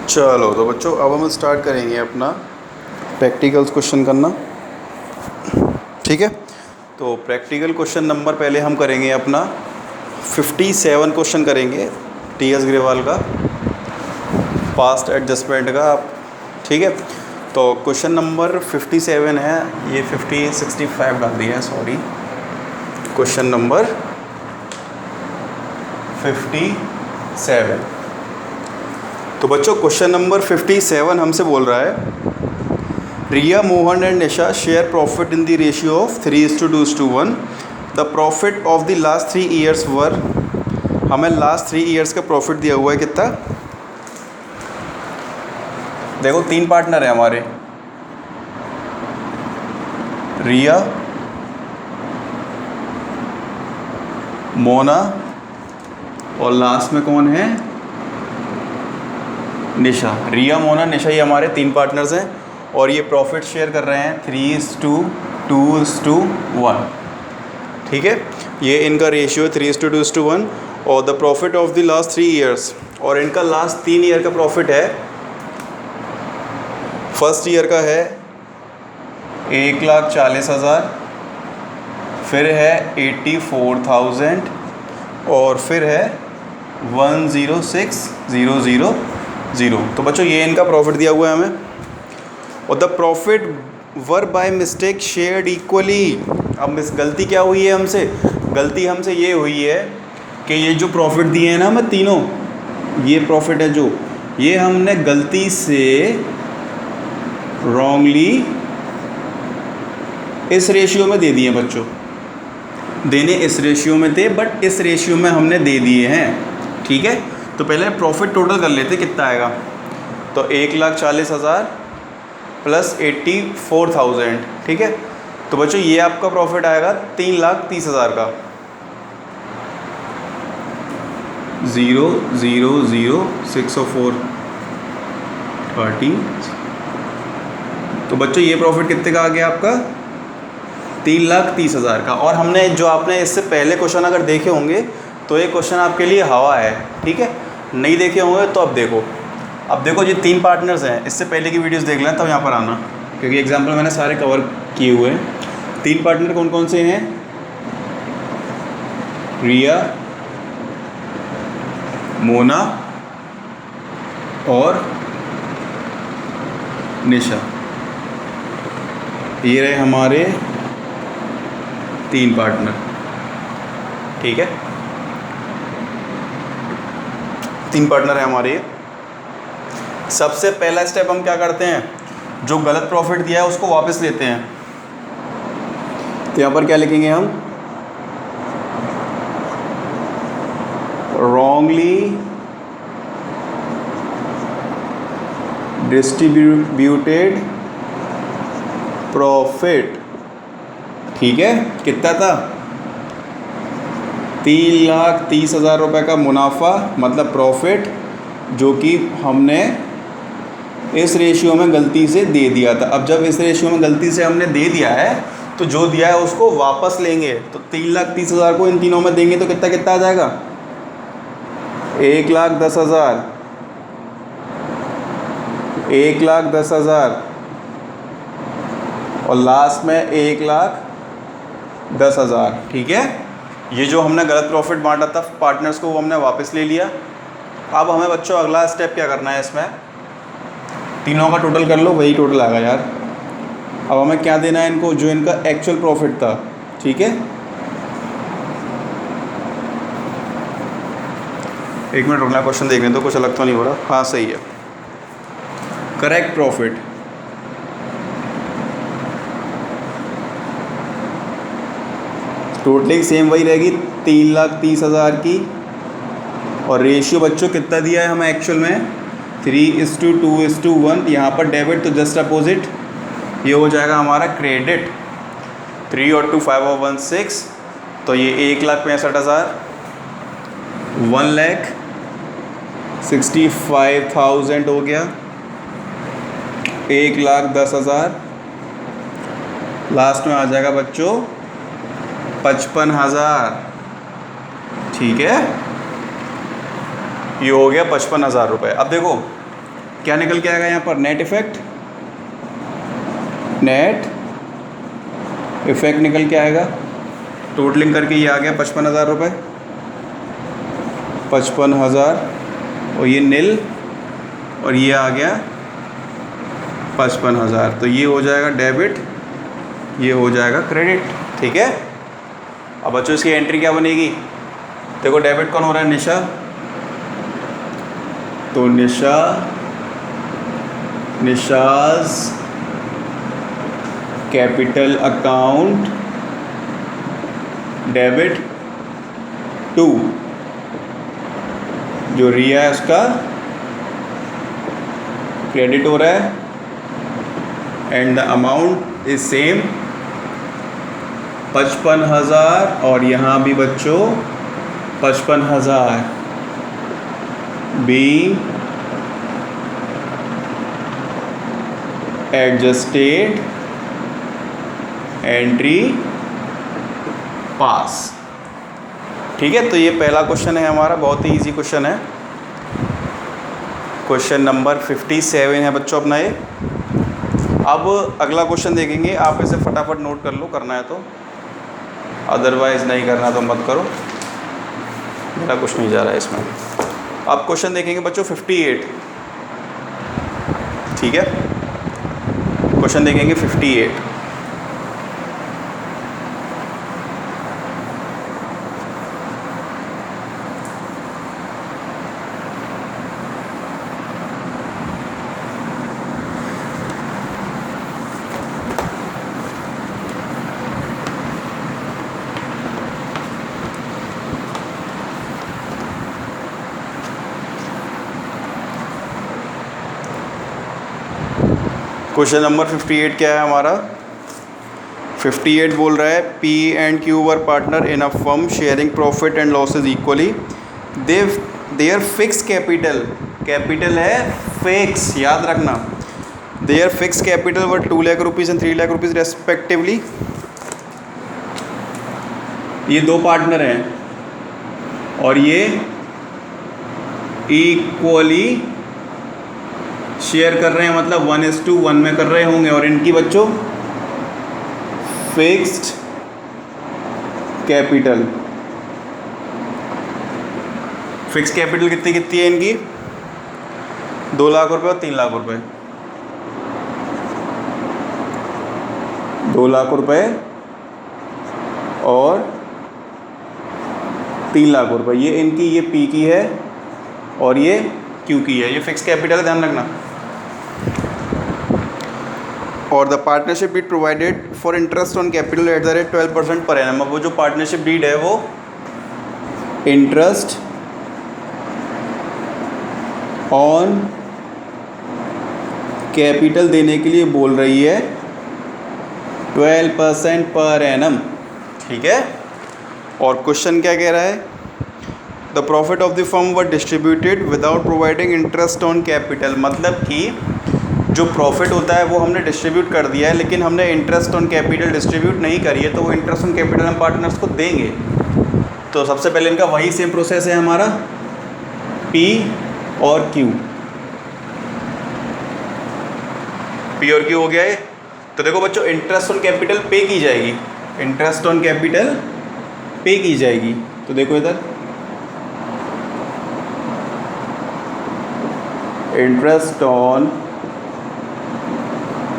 चलो तो बच्चों अब हम स्टार्ट करेंगे अपना प्रैक्टिकल्स क्वेश्चन करना। ठीक है, तो प्रैक्टिकल क्वेश्चन नंबर पहले हम करेंगे अपना 57 क्वेश्चन करेंगे टी.एस. ग्रेवाल का पास्ट एडजस्टमेंट का। ठीक है, तो क्वेश्चन नंबर 57 है, ये 65 डाल दिया है, सॉरी। Question number 57। तो बच्चों क्वेश्चन नंबर 57 हमसे बोल रहा है Riya, Mohan and Nisha share profit in the ratio of 3:2:1। The profit of the last 3 years were. हमें लास्ट 3 ईयर्स का प्रॉफिट दिया हुआ है कितना। देखो 3 पार्टनर है हमारे, रिया, मोना और लास्ट में कौन है, निशा। रिया, मोना, निशा, ये हमारे 3 पार्टनर्स हैं और ये प्रॉफिट शेयर कर रहे हैं 3:2:1। ठीक है, ये इनका रेशियो 3:2:1 और the profit of the last 3 years, और इनका लास्ट 3 ईयर का प्रॉफिट है। फर्स्ट ईयर का है 1,40,000, फिर है 84,000 और फिर है 106,000। तो बच्चों ये इनका प्रॉफिट दिया हुआ है हमें। और the profit were by mistake shared equally. अब गलती क्या हुई है हमसे, गलती हमसे ये हुई है कि ये जो प्रॉफिट दिए हैं ना हमें तीनों, ये प्रॉफिट है जो, ये हमने गलती से रॉन्गली इस रेशियो में दे दिए हैं बच्चों। देने इस रेशियो में थे बट इस रेशियो में हमने दे दिए हैं। ठीक है, तो पहले प्रॉफिट टोटल कर लेते कितना आएगा। तो 1,40,000 प्लस 84,000। ठीक है, तो बच्चों ये आपका प्रॉफिट आएगा 3,30,000 का। 0 0 0 6 और 4 30। तो बच्चों ये प्रॉफिट कितने का आ गया आपका, 3,30,000 का। और हमने जो आपने इससे पहले क्वेश्चन अगर देखे होंगे तो ये क्वेश्चन आपके लिए हवा है। ठीक है, नहीं देखे होंगे तो अब देखो। अब देखो ये 3 पार्टनर्स हैं, इससे पहले की वीडियोस देख लें तब यहाँ पर आना, क्योंकि एग्जाम्पल मैंने सारे कवर किए हुए हैं। 3 पार्टनर कौन कौन से हैं, रिया, मोना और निशा। ये रहे हमारे 3 पार्टनर। ठीक है, 3 पार्टनर है हमारे। सबसे पहला स्टेप हम क्या करते हैं, जो गलत प्रॉफिट दिया है उसको वापस लेते हैं। तो यहाँ पर क्या लिखेंगे हम, रॉन्गली डिस्ट्रीब्यूटेड प्रॉफिट। ठीक है, कितना था, 3,30,000 रुपये का मुनाफा, मतलब प्रॉफिट, जो कि हमने इस रेशियो में गलती से दे दिया था। अब जब इस रेशियो में गलती से हमने दे दिया है तो जो दिया है उसको वापस लेंगे। तो 3,30,000 को इन तीनों में देंगे तो कितना कितना आ जाएगा, 1,10,000, 1,10,000 और लास्ट में 1,10,000। ठीक है, ये जो हमने गलत प्रॉफिट बांटा था पार्टनर्स को वो हमने वापस ले लिया। अब हमें बच्चों अगला स्टेप क्या करना है, इसमें तीनों का टोटल कर लो, वही टोटल आएगा यार। अब हमें क्या देना है इनको, जो इनका एक्चुअल प्रॉफिट था। ठीक है, एक मिनट रुकना, क्वेश्चन देखने तो कुछ अलग तो नहीं हो रहा। हाँ सही है, करेक्ट प्रॉफिट। टोटलिंग सेम वही रहेगी 3,30,000 की। और रेशियो बच्चों कितना दिया है हमें एक्चुअल में, 3:2:1। यहाँ पर डेबिट तो जस्ट अपोजिट, ये हो जाएगा हमारा क्रेडिट। 3 और 2 5 और 1 6, तो ये 1,65,000, 1,65,000 हो गया, 1,10,000। लास्ट में आ जाएगा बच्चों 55,000। ठीक है, ये हो गया 55,000 रुपये। अब देखो क्या निकल के आएगा यहाँ पर? नेट इफेक्ट, नेट इफेक्ट निकल के आएगा। टोटलिंग करके ये आ गया 55,000 रुपये, 55,000, और ये नील, और ये आ गया 55,000। तो ये हो जाएगा डेबिट, ये हो जाएगा क्रेडिट। ठीक है। अब बच्चों इसकी एंट्री क्या बनेगी? देखो डेबिट कौन हो रहा है? निशा। तो निशाज कैपिटल अकाउंट डेबिट टू, जो रिया है उसका क्रेडिट हो रहा है, and the amount is same 55,000, और यहाँ भी बच्चों 55,000 being adjusted, एंट्री पास। ठीक है। तो ये पहला क्वेश्चन है हमारा, बहुत ही इजी क्वेश्चन है। क्वेश्चन नंबर 57 है बच्चों अपना ये। अब अगला क्वेश्चन देखेंगे, आप इसे फटाफट नोट कर लो, करना है तो, अदरवाइज़ नहीं करना तो मत करो, मेरा कुछ नहीं जा रहा है इसमें। अब क्वेश्चन देखेंगे बच्चों 58। ठीक है। क्वेश्चन देखेंगे 58। क्वेश्चन नंबर 58 क्या है हमारा? 58 बोल रहा है P and Q were partner in a firm sharing profit and losses equally. Their fix capital है फिक्स, याद रखना। Their fix capital were 2 lakh rupees and 3 lakh rupees respectively. ये दो पार्टनर हैं और ये इक्वली शेयर कर रहे हैं, मतलब 1:1 में कर रहे होंगे। और इनकी बच्चों फिक्स्ड कैपिटल, फिक्स कैपिटल कितनी है इनकी? 2 लाख रुपए और 3 लाख रुपए। 2 लाख रुपए और 3 लाख रुपए। ये इनकी, ये पी की है और ये क्यू की है। ये फिक्स कैपिटल है, ध्यान रखना। और the partnership deed provided for interest on capital at the rate 12% per annum. अब वो जो पार्टनरशिप डीड है वो इंटरेस्ट ऑन कैपिटल देने के लिए बोल रही है 12% पर एनम। ठीक है। और क्वेश्चन क्या कह रहा है? The profit of the firm were distributed without providing interest on capital. मतलब कि जो प्रॉफिट होता है वो हमने डिस्ट्रीब्यूट कर दिया है, लेकिन हमने इंटरेस्ट ऑन कैपिटल डिस्ट्रीब्यूट नहीं करी है, तो वो इंटरेस्ट ऑन कैपिटल हम पार्टनर्स को देंगे। तो सबसे पहले इनका वही सेम प्रोसेस है हमारा, पी और क्यू। पी और क्यू हो गया है। तो देखो बच्चों, इंटरेस्ट ऑन कैपिटल पे की जाएगी, इंटरेस्ट ऑन कैपिटल पे की जाएगी। तो देखो इधर interest on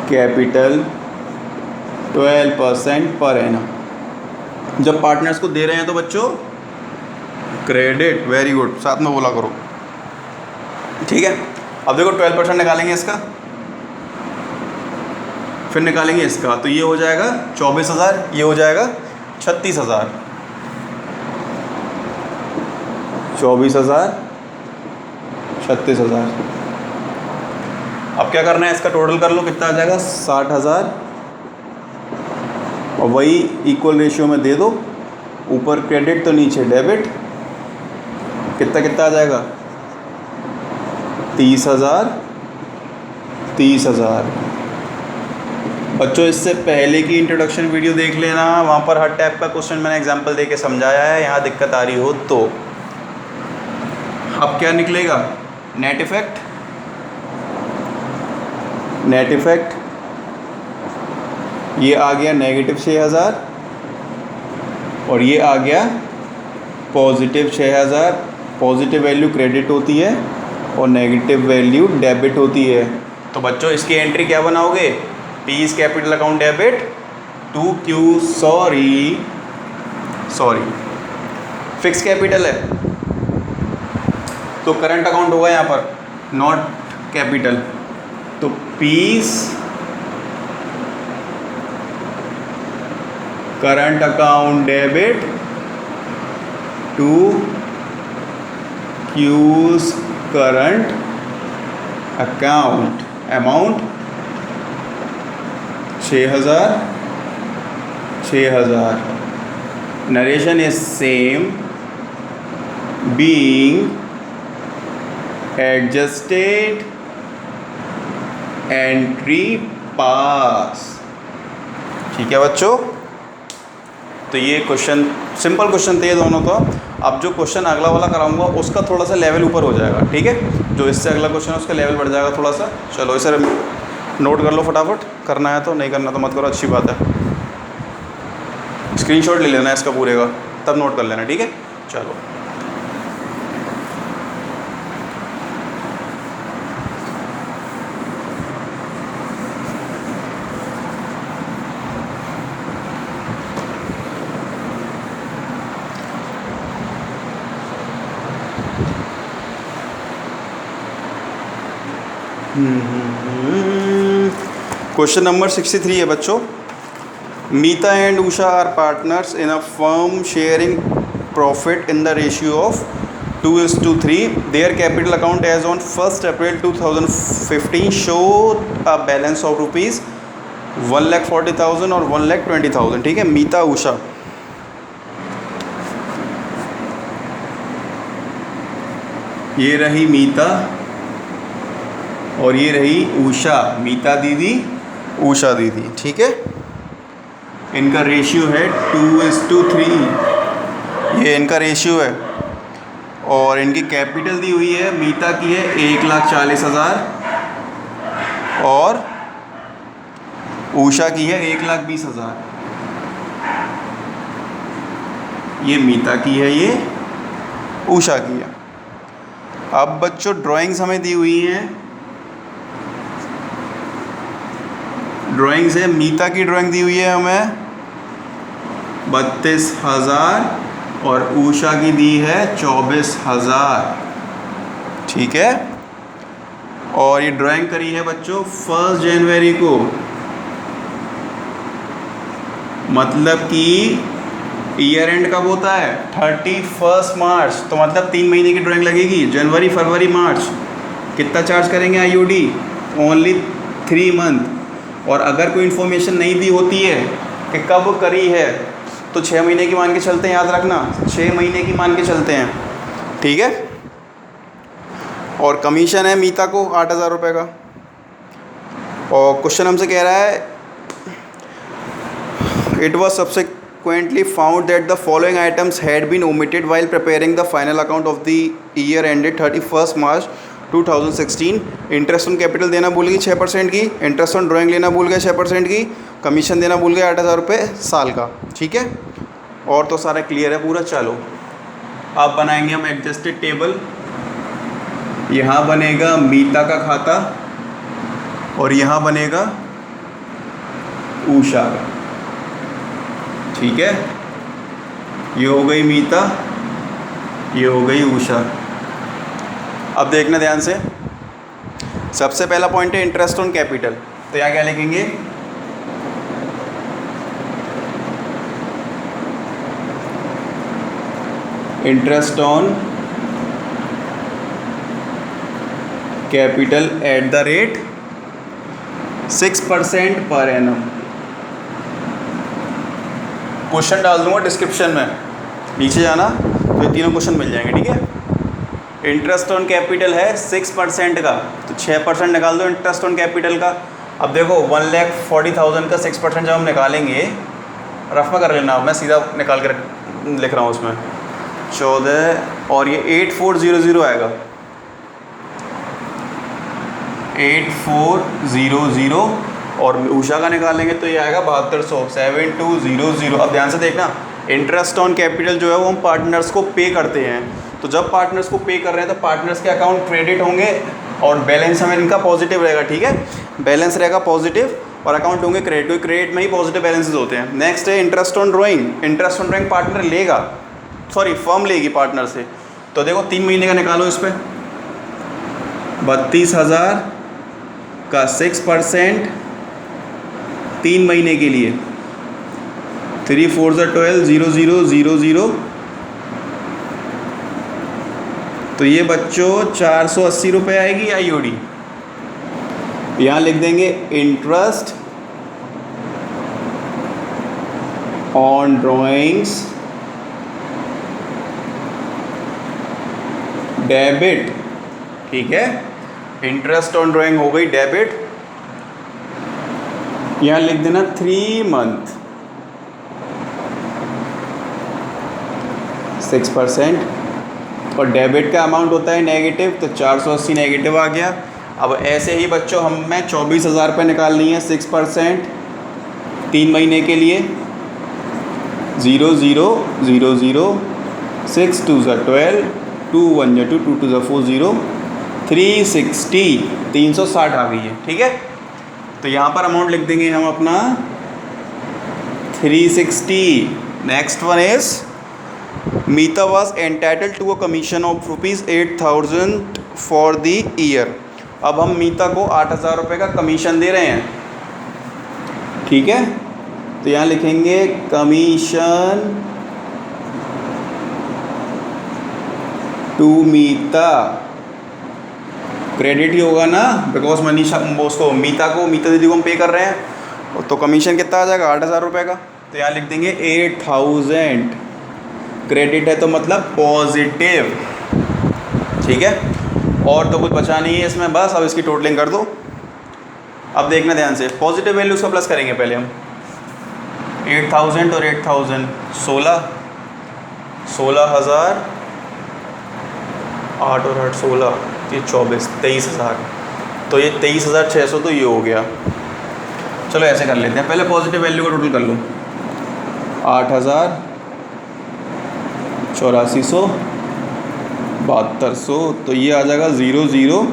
capital 12% per annum. जब पार्टनर्स को दे रहे हैं तो बच्चों क्रेडिट, वेरी गुड, साथ में बोला करो। ठीक है। अब देखो 12% निकालेंगे इसका, फिर निकालेंगे इसका, तो ये हो जाएगा 24,000, ये हो जाएगा 36,000। 24,000, 36,000। अब क्या करना है, इसका टोटल कर लो, कितना आ जाएगा? 60,000। और वही इक्वल रेशियो में दे दो, ऊपर क्रेडिट तो नीचे डेबिट। कितना कितना आ जाएगा? 30,000, 30,000। बच्चों इससे पहले की इंट्रोडक्शन वीडियो देख लेना, वहाँ पर हर टाइप का क्वेश्चन मैंने एग्जांपल दे के समझाया है। यहाँ दिक्कत आ रही हो तो अब क्या निकलेगा? नेट इफेक्ट नेट इफ़ेक्ट ये आ गया नेगेटिव 6000 और ये आ गया पॉजिटिव 6000। पॉजिटिव वैल्यू क्रेडिट होती है और नेगेटिव वैल्यू डेबिट होती है। तो बच्चों इसकी एंट्री क्या बनाओगे? P is capital account debit to Q sorry fix capital है तो करंट अकाउंट होगा यहाँ पर, नॉट कैपिटल। तो P's current account debit to Q's current account, amount 6000। Narration is same being adjusted entry pass. ठीक है बच्चों, तो ये क्वेश्चन सिंपल क्वेश्चन थे ये दोनों। तो अब जो क्वेश्चन अगला वाला कराऊंगा उसका थोड़ा सा लेवल ऊपर हो जाएगा, ठीक है। जो इससे अगला क्वेश्चन है उसका लेवल बढ़ जाएगा थोड़ा सा। चलो इसे नोट कर लो फटाफट, करना है तो, नहीं करना तो मत करो, अच्छी बात है। स्क्रीनशॉट ले लेना इसका पूरे का, तब नोट कर लेना, ठीक है। चलो क्वेश्चन नंबर 63 है बच्चों। Meeta and Usha are partners in a firm sharing profit in the ratio of 2:3। Their capital account as on 1 April 2015 show a balance of rupees 1,40,000 और 1,20,000। ठीक है, मीता उषा। ये रही मीता और ये रही उषा, मीता दीदी उषा दीदी। ठीक है, इनका रेशियो है 2:3, ये इनका रेशियो है। और इनकी कैपिटल दी हुई है, मीता की है 1,40,000 और उषा की है 1,20,000। ये मीता की है, ये उषा की है। अब बच्चों ड्राइंग्स हमें दी हुई हैं। ड्राइंग्स है, मीता की ड्राइंग दी हुई है हमें 32,000 और उषा की दी है 24,000। ठीक है, और ये ड्राइंग करी है बच्चों 1 जनवरी को, मतलब कि ईयर एंड कब होता है? 31 मार्च। तो मतलब 3 महीने की ड्राइंग लगेगी, जनवरी फरवरी मार्च। कितना चार्ज करेंगे आईओडी? Only 3 month. और अगर कोई इन्फॉर्मेशन नहीं दी होती है कि कब करी है तो 6 महीने की मान के चलते हैं, याद रखना 6 महीने की मान के चलते हैं। ठीक है, और कमीशन है मीता को 8,000 रुपये का। और क्वेश्चन हमसे कह रहा है it was subsequently found that the following items had been omitted while preparing the final account of the year ended 31st March 2016। Interest on capital देना भूल गई 6% की, इंटरेस्ट ऑन ड्राइंग लेना भूल गए 6% की, कमीशन देना भूल गए 8,000 रुपये साल का। ठीक है, और तो सारा क्लियर है पूरा। चलो अब बनाएंगे हम एडजस्टेड टेबल। यहाँ बनेगा मीता का खाता और यहाँ बनेगा उषा का। ठीक है, ये हो गई मीता, ये हो गई उषा। अब देखना ध्यान से, सबसे पहला पॉइंट है इंटरेस्ट ऑन कैपिटल। तो यहाँ क्या लिखेंगे? Interest on capital at the rate 6% per annum. Question डाल दूंगा डिस्क्रिप्शन में, नीचे जाना तो ये तीनों क्वेश्चन मिल जाएंगे। ठीक है, इंटरेस्ट ऑन कैपिटल है 6% का, तो 6% निकाल दो इंटरेस्ट ऑन कैपिटल का। अब देखो 1,40,000 का 6% जब हम निकालेंगे, रफ में कर लेना, मैं सीधा निकाल कर लिख रहा हूँ उसमें 14 और ये 8400 आएगा। 8400 और उषा का निकालेंगे तो ये आएगा 7200 7200। अब ध्यान से देखना, इंटरेस्ट ऑन कैपिटल जो है वो हम पार्टनर्स को पे करते हैं, तो जब पार्टनर्स को पे कर रहे हैं तो पार्टनर्स के अकाउंट क्रेडिट होंगे और बैलेंस हमें इनका पॉजिटिव रहेगा, ठीक है, बैलेंस रहेगा पॉजिटिव और अकाउंट होंगे क्रेडिट, क्योंकि क्रेडिट में ही पॉजिटिव बैलेंसेस होते हैं। नेक्स्ट है interest on drawing. Interest on drawing partner लेगा, सॉरी फर्म लेगी पार्टनर से, तो देखो 3 महीने का निकालो इस पर, 32,000 का 6% 3 महीने के लिए, 3 4 12 0 0 0 0, तो ये बच्चों 480 रुपये आएगी IOD। यहाँ लिख देंगे इंटरेस्ट ऑन ड्राइंग्स डेबिट, ठीक है, इंटरेस्ट ऑन ड्राइंग हो गई डेबिट। यहाँ लिख देना 3 मंथ 6%, और डेबिट का अमाउंट होता है नेगेटिव, तो 480 नेगेटिव आ गया। अब ऐसे ही बच्चों हमें 24,000 रुपये निकालनी है 6% 3 महीने के लिए, 0 0 0 0 6 2 12 2 1 2 2 2 4 0 360 360 आ गई है, ठीक है। तो यहाँ पर अमाउंट लिख देंगे हम अपना 360। Next one is Meeta was entitle to a commission of ₹8,000 for the year. अब हम मीता को 8,000 रुपये का कमीशन दे रहे हैं, ठीक है, तो यहाँ लिखेंगे कमीशन टू मीता, क्रेडिट ही होगा ना, बिकॉज मनीषा उसको मीता दीदी को हम पे कर रहे हैं, तो कमीशन कितना आ जाएगा 8,000 रुपये का, तो यहाँ लिख देंगे 8,000, क्रेडिट है तो मतलब पॉजिटिव, ठीक है। और तो कुछ बचा नहीं है इसमें, बस अब इसकी टोटलिंग कर दो। अब देखना ध्यान से, पॉजिटिव वैल्यूज़ का प्लस करेंगे पहले हम, 8,000 और 8,000 16,000, 8 और 8 16, ये 24 23,000, तो ये 23,600, तो ये हो गया। चलो ऐसे कर लेते हैं, पहले पॉजिटिव वैल्यू का टोटल कर लो, 8,000 8400 7200, तो ये आ जाएगा 0 0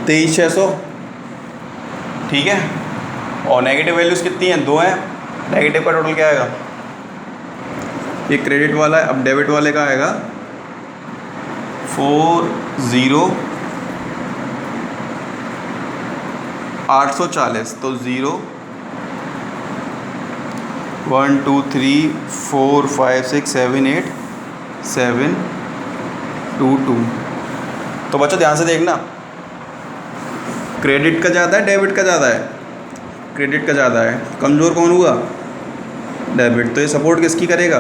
23,600, ठीक है। और नेगेटिव वैल्यूज़ कितनी हैं, 2 हैं, नेगेटिव का टोटल क्या आएगा, ये क्रेडिट वाला है, अब डेबिट वाले का आएगा 840, तो 0 1 2 3 4 5 6 7 8 7 2 2। तो बच्चों ध्यान से देखना, क्रेडिट का ज़्यादा है डेबिट का ज़्यादा है, क्रेडिट का ज़्यादा है, कमज़ोर कौन हुआ, डेबिट, तो ये सपोर्ट किसकी करेगा,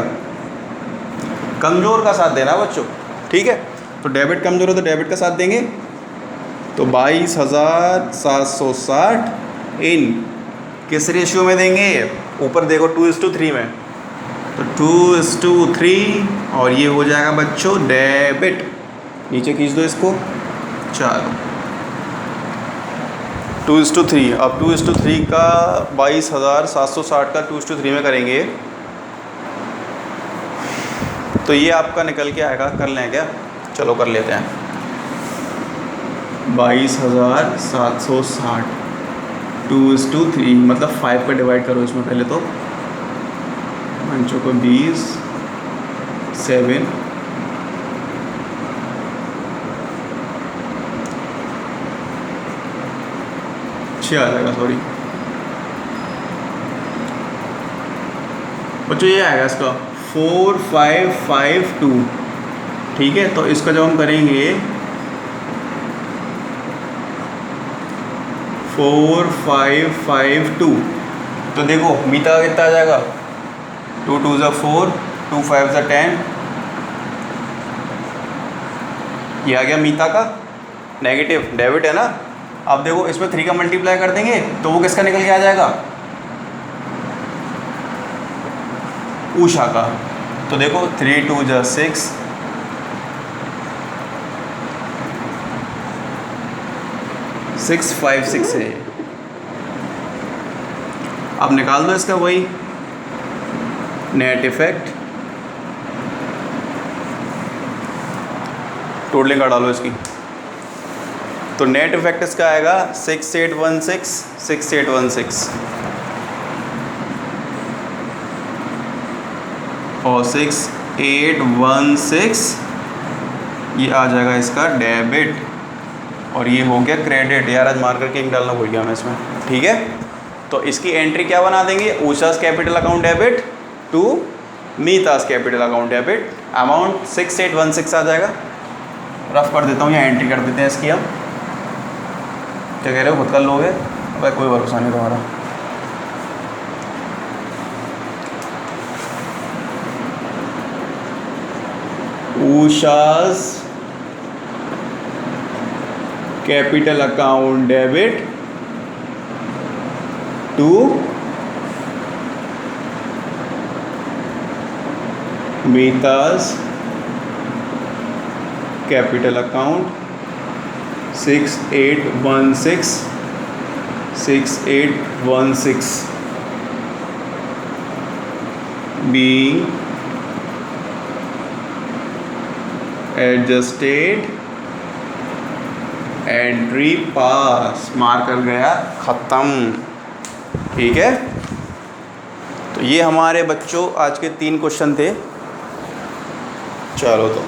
कमज़ोर का साथ देना बच्चों, ठीक है। तो डेबिट कमज़ोर है तो डेबिट का साथ देंगे, तो 22,760 इन किस रेशियो में देंगे, ऊपर देखो 2:3 में, तो 2:3, और ये हो जाएगा बच्चों डेबिट, नीचे खींच दो इसको, चलो 2:3। अब 2:3 का 22,760 का 2:3 में करेंगे तो ये आपका निकल के आएगा, कर लें क्या, चलो कर लेते हैं, 22,760 2:3, मतलब 5 का डिवाइड करो इसमें पहले तो, 5 को 20 7 6 आ जाएगा, सॉरी बच्चों, ये आएगा इसका 4552, ठीक है। तो इसका जब हम करेंगे 4552, तो देखो मीता का कितना आ जाएगा, 2 2 4 2 5 10, ये आ गया मीता का नेगेटिव, डेबिट है ना। अब देखो इसमें 3 का मल्टीप्लाई कर देंगे तो वो किसका निकल के आ जाएगा, उषा का। तो देखो 3 2 6 656 है। अब निकाल दो इसका वही नेट इफेक्ट, टोटलिंग का डालो इसकी। तो नेट इफेक्ट इसका आएगा 6816 और 6816 ये आ जाएगा इसका डेबिट और ये हो गया क्रेडिट। यार आज मार्कर के इंक डालना भूल गया मैं इसमें। ठीक है, तो इसकी एंट्री क्या बना देंगे, Usha's capital account debit to Meeta's capital account debit, amount 6816 आ जाएगा। रफ कर देता हूँ, यहाँ एंट्री कर देते हैं इसकी हम। क्या कह रहे हो, खुद कर लोगे? भाई कोई भरोसा नहीं तुम्हारा। Usha's capital account debit to Meeta's capital account 6816 being adjusted, entry pass, marker गया ख़त्म। ठीक है, तो ये हमारे बच्चों आज के 3 क्वेश्चन थे। चलो तो